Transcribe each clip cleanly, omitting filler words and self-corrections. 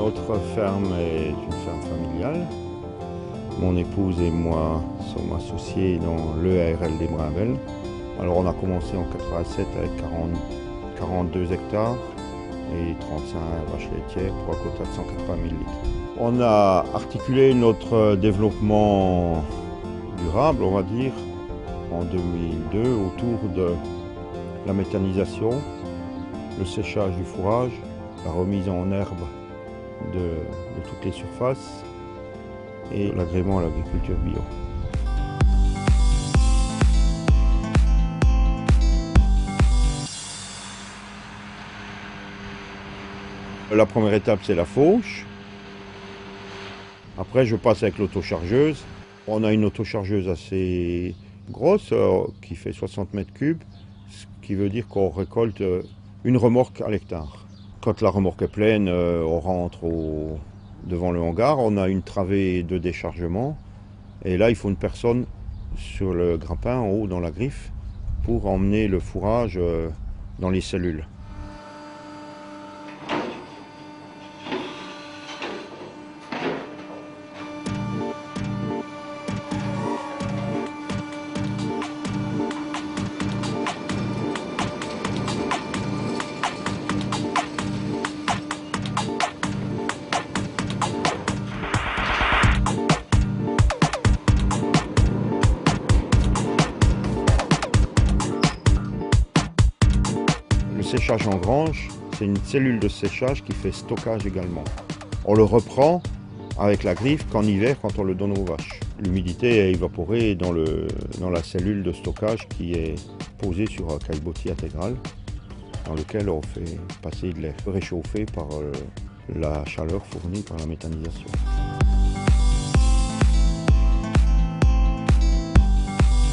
Notre ferme est une ferme familiale. Mon épouse et moi sommes associés dans l'EARL des Brinvelles. Alors on a commencé en 87 avec 42 hectares et 35 vaches laitières pour un quota de 180 000 litres. On a articulé notre développement durable, on va dire, en 2002 autour de la méthanisation, le séchage du fourrage, la remise en herbe de toutes les surfaces et l'agrément à l'agriculture bio. La première étape, c'est la fauche. Après, je passe avec l'autochargeuse. On a une autochargeuse assez grosse qui fait 60 mètres cubes, ce qui veut dire qu'on récolte une remorque à l'hectare. Quand la remorque est pleine, on rentre devant le hangar. On a une travée de déchargement. Et là, il faut une personne sur le grappin, en haut, dans la griffe, pour emmener le fourrage dans les cellules. Le séchage en grange, c'est une cellule de séchage qui fait stockage également. On le reprend avec la griffe qu'en hiver quand on le donne aux vaches. L'humidité est évaporée dans la cellule de stockage qui est posée sur un caillebotis intégral dans lequel on fait passer de l'air réchauffé par la chaleur fournie par la méthanisation.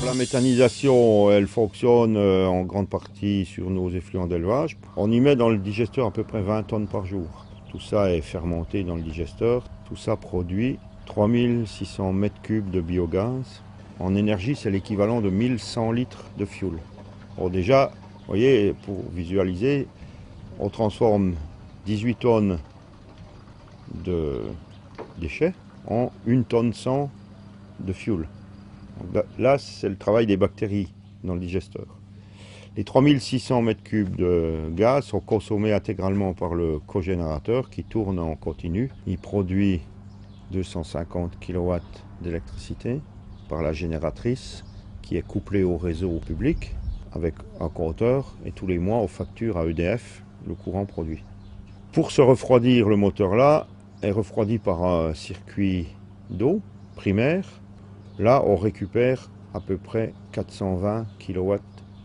La méthanisation, elle fonctionne en grande partie sur nos effluents d'élevage. On y met dans le digesteur à peu près 20 tonnes par jour. Tout ça est fermenté dans le digesteur. Tout ça produit 3600 mètres cubes de biogaz. En énergie, c'est l'équivalent de 1100 litres de fioul. Bon, déjà, vous voyez, pour visualiser, on transforme 18 tonnes de déchets en 1 tonne 100 de fioul. Là, c'est le travail des bactéries dans le digesteur. Les 3600 mètres cubes de gaz sont consommés intégralement par le cogénérateur qui tourne en continu. Il produit 250 kW d'électricité par la génératrice qui est couplée au réseau public avec un compteur et tous les mois on facture à EDF le courant produit. Pour se refroidir, le moteur-là est refroidi par un circuit d'eau primaire. Là, on récupère à peu près 420 kW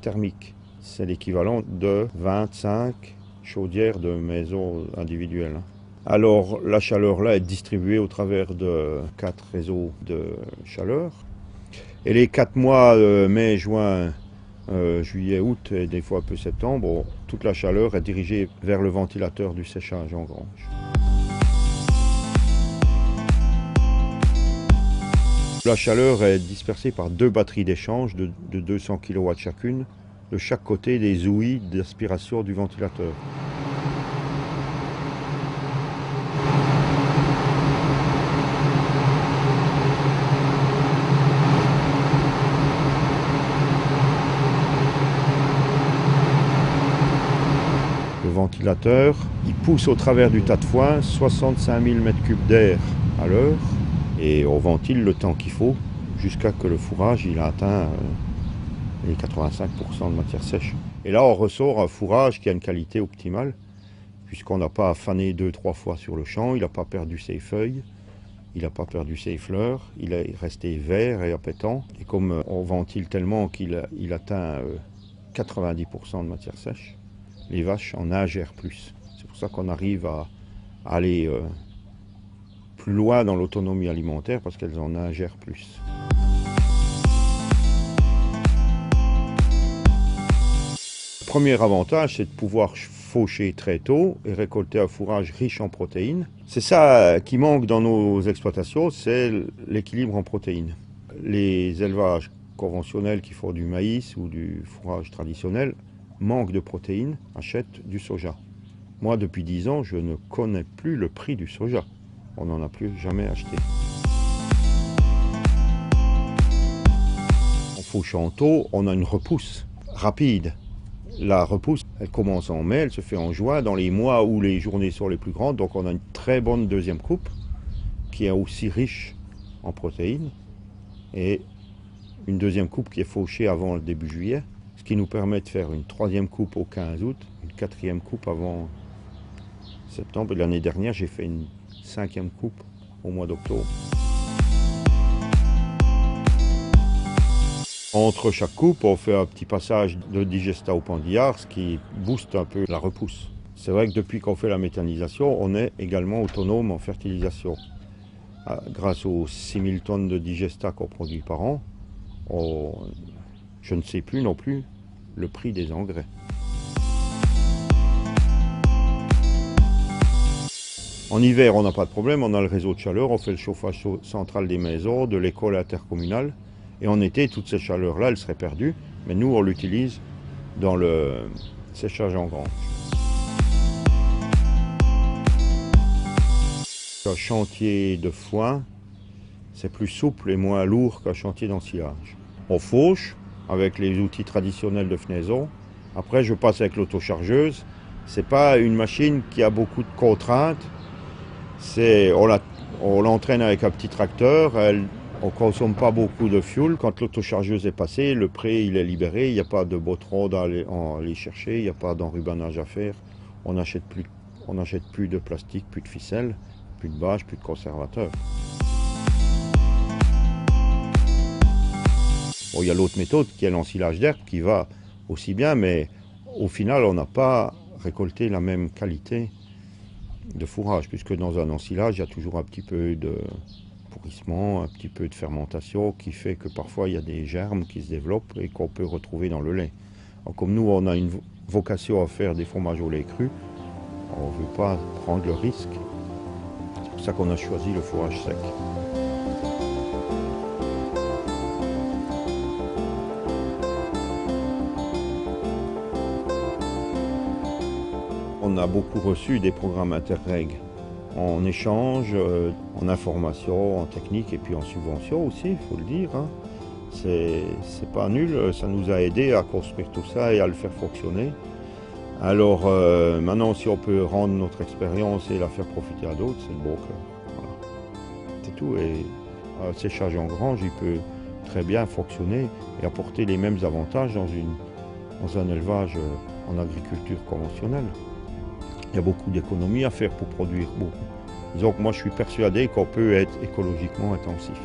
thermiques. C'est l'équivalent de 25 chaudières de maisons individuelles. Alors, la chaleur-là est distribuée au travers de 4 réseaux de chaleur. Et les 4 mois, mai, juin, juillet, août et des fois un peu septembre, toute la chaleur est dirigée vers le ventilateur du séchage en grange. La chaleur est dispersée par 2 batteries d'échange de 200 kW chacune de chaque côté des ouïes d'aspiration du ventilateur. Le ventilateur, il pousse au travers du tas de foin 65 000 m3 d'air à l'heure. Et on ventile le temps qu'il faut jusqu'à que le fourrage il a atteint les 85% de matière sèche. Et là, on ressort un fourrage qui a une qualité optimale, puisqu'on n'a pas fané 2-3 fois sur le champ, il n'a pas perdu ses feuilles, il n'a pas perdu ses fleurs, il est resté vert et appétant. Et comme on ventile tellement qu'il atteint 90% de matière sèche, les vaches en ingèrent plus. C'est pour ça qu'on arrive à aller plus loin dans l'autonomie alimentaire parce qu'elles en ingèrent plus. Le premier avantage, c'est de pouvoir faucher très tôt et récolter un fourrage riche en protéines. C'est ça qui manque dans nos exploitations, c'est l'équilibre en protéines. Les élevages conventionnels qui font du maïs ou du fourrage traditionnel manquent de protéines, achètent du soja. Moi, depuis 10 ans, je ne connais plus le prix du soja. On n'en a plus jamais acheté. En fauchant tôt, on a une repousse rapide. La repousse, elle commence en mai, elle se fait en juin, dans les mois où les journées sont les plus grandes. Donc on a une très bonne deuxième coupe, qui est aussi riche en protéines. Et une deuxième coupe qui est fauchée avant le début juillet, ce qui nous permet de faire une troisième coupe au 15 août, une quatrième coupe avant septembre. Et l'année dernière, j'ai fait une cinquième coupe au mois d'octobre. Entre chaque coupe, on fait un petit passage de digesta au pendillard, ce qui booste un peu la repousse. C'est vrai que depuis qu'on fait la méthanisation, on est également autonome en fertilisation. Grâce aux 6000 tonnes de digesta qu'on produit par an, je ne sais plus non plus le prix des engrais. En hiver, on n'a pas de problème, on a le réseau de chaleur, on fait le chauffage central des maisons, de l'école intercommunale. Et en été, toute cette chaleur-là, elle serait perdue. Mais nous, on l'utilise dans le séchage en grange. Un chantier de foin, c'est plus souple et moins lourd qu'un chantier d'ensilage. On fauche avec les outils traditionnels de fenaison. Après, je passe avec l'autochargeuse. Ce n'est pas une machine qui a beaucoup de contraintes. On l'entraîne avec un petit tracteur. On ne consomme pas beaucoup de fuel. Quand l'autochargeuse est passée, le pré il est libéré. Il n'y a pas de botron à aller chercher. Il n'y a pas d'enrubanage à faire. On n'achète plus de plastique, plus de ficelle, plus de bâche, plus de conservateur. Bon, il y a l'autre méthode qui est l'ensilage d'herbe qui va aussi bien, mais au final, on n'a pas récolté la même qualité de fourrage, puisque dans un ensilage, il y a toujours un petit peu de pourrissement, un petit peu de fermentation qui fait que parfois il y a des germes qui se développent et qu'on peut retrouver dans le lait. Alors, comme nous, on a une vocation à faire des fromages au lait cru, on ne veut pas prendre le risque. C'est pour ça qu'on a choisi le fourrage sec. On a beaucoup reçu des programmes Interreg en échange, en information, en technique et puis en subvention aussi, il faut le dire. Hein. C'est pas nul, ça nous a aidé à construire tout ça et à le faire fonctionner. Alors maintenant, si on peut rendre notre expérience et la faire profiter à d'autres, c'est le bon cœur. Voilà. C'est tout. Et un séchage en grange, il peut très bien fonctionner et apporter les mêmes avantages dans un élevage en agriculture conventionnelle. Il y a beaucoup d'économies à faire pour produire beaucoup. Disons que moi je suis persuadé qu'on peut être écologiquement intensif.